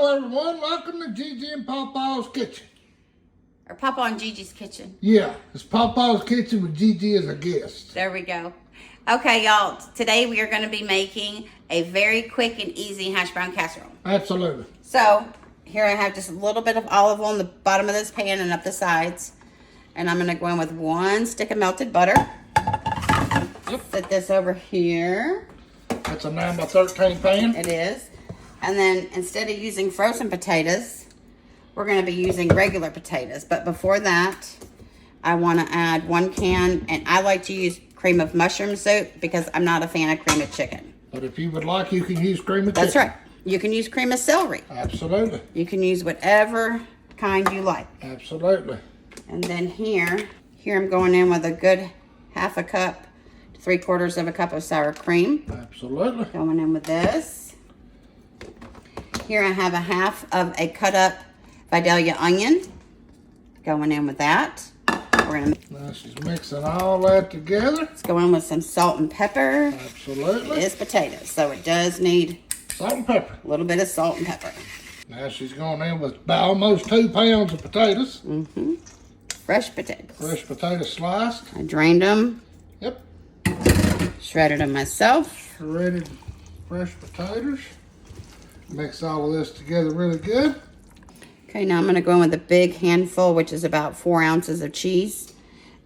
Hello everyone, welcome to Gigi and Papa's Kitchen. Or Papa and Gigi's Kitchen. Yeah, it's Papa's Kitchen with Gigi as a guest. There we go. Okay, y'all, today we are going to be making a very quick and easy hash brown casserole. Absolutely. So, here I have just a little bit of olive oil on the bottom of this pan and up the sides. And I'm going to go in with 1 stick of melted butter. Yep. Set this over here. That's a 9 by 13 pan. It is. And then instead of using frozen potatoes, we're going to be using regular potatoes. But before that, I want to add 1 can, and I like to use cream of mushroom soup because I'm not a fan of cream of chicken. But if you would like, you can use cream of chicken. That's right. You can use cream of celery. Absolutely. You can use whatever kind you like. Absolutely. And then here I'm going in with a good 1/2 cup to 3/4 of a cup of sour cream. Absolutely. Going in with this. Here I have 1/2 of a cut up Vidalia onion. Going in with that. We're gonna. Now she's mixing all that together. Let's go in with some salt and pepper. Absolutely. It is potatoes, so it does need salt and pepper. A little bit of salt and pepper. Now she's going in with about almost 2 pounds of potatoes. Mm-hmm. Fresh potatoes. Fresh potatoes sliced. I drained them. Yep. Shredded them myself. Shredded fresh potatoes. Mix all of this together really good. Okay, now I'm going to go in with a big handful, which is about 4 ounces of cheese.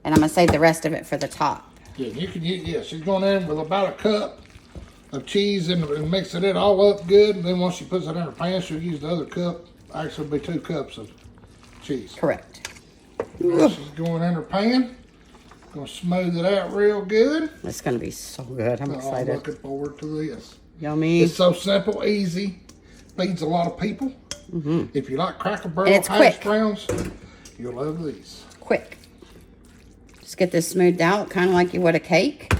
And I'm going to save the rest of it for the top. Yeah, you can use, yeah, she's going in with about 1 cup of cheese and mixing it all up good. And then once she puts it in her pan, she'll use the other cup. Actually, it'll be 2 cups of cheese. Correct. Now she's going in her pan. Going to smooth it out real good. It's going to be so good. I'm excited. I'm looking forward to this. Yummy. It's so simple, easy. Feeds a lot of people. Mm-hmm. If you like Cracker Barrel hash browns, you'll love these. Quick. Just get this smoothed out, kind of like you would a cake.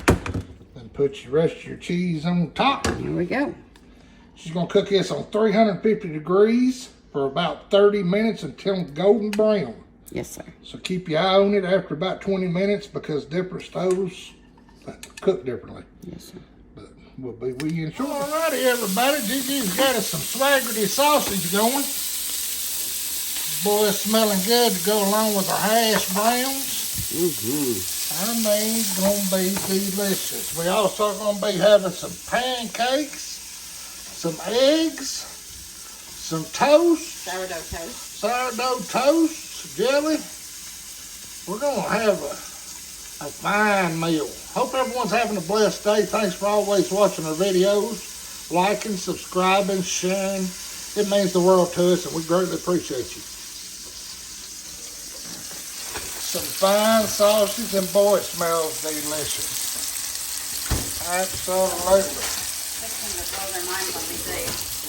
Then put the rest of your cheese on top. Here we go. She's going to cook this on 350 degrees for about 30 minutes until golden brown. Yes, sir. So keep your eye on it after about 20 minutes because different stoves cook differently. Yes, sir. But we'll be with you in short. Alrighty, everybody. Gigi's got us some swaggerty sausage going. Boy, it's smelling good to go along with our hash browns. Mm-hmm. I mean, it's going to be delicious. We also going to be having some pancakes, some eggs, some toast. Sourdough toast, jelly. We're going to have a fine meal. Hope everyone's having a blessed day. Thanks for always watching our videos, liking, subscribing, sharing. It means the world to us, and we greatly appreciate you. Some fine sausage, and boy, it smells delicious. Absolutely.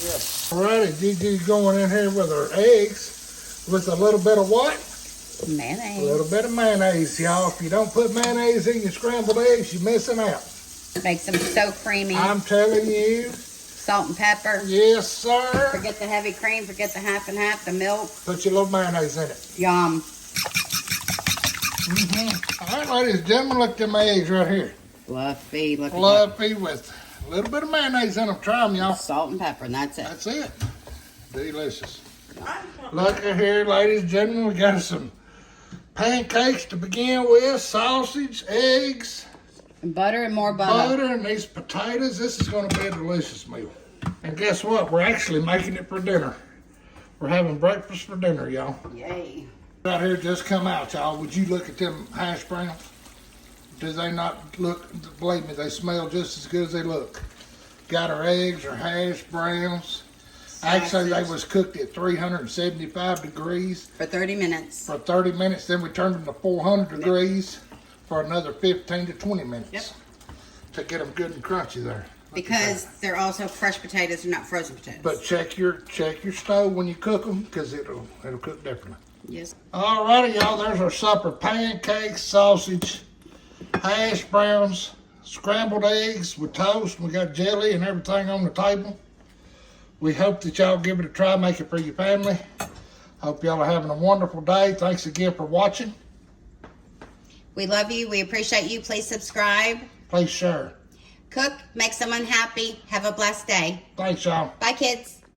Yes. Alrighty, Gigi's going in here with her eggs with a little bit of what? Mayonnaise. A little bit of mayonnaise, y'all. If you don't put mayonnaise in your scrambled eggs, you're missing out. It makes them so creamy. I'm telling you. Salt and pepper. Yes, sir. Forget the heavy cream. Forget the 1/2, the milk. Put your little mayonnaise in it. Yum. All right, ladies and gentlemen, look at my eggs right here. Fluffy. Look at Fluffy with a little bit of mayonnaise in them. Try them, y'all. Salt and pepper, and that's it. That's it. Delicious. Look at here, ladies and gentlemen. We got some pancakes to begin with, sausage, eggs, And butter and more butter. butter, and these potatoes. This is going to be a delicious meal. And guess what? We're actually making it for dinner. We're having breakfast for dinner, y'all. Yay. Right here just come out, y'all. Would you look at them hash browns? Do they not look, believe me, they smell just as good as they look. Got our eggs, our hash browns. Actually, they was cooked at 375 degrees. For 30 minutes. For 30 minutes, then we turned them to 400 degrees for another 15 to 20 minutes. Yep. To get them good and crunchy there. Because they're also fresh potatoes, they're not frozen potatoes. But check your stove when you cook them, because it'll cook differently. Yes. Alrighty, y'all, there's our supper. Pancakes, sausage, hash browns, scrambled eggs with toast. We got jelly and everything on the table. We hope that y'all give it a try, make it for your family. Hope y'all are having a wonderful day. Thanks again for watching. We love you. We appreciate you. Please subscribe. Please share. Cook, make someone happy. Have a blessed day. Thanks, y'all. Bye, kids.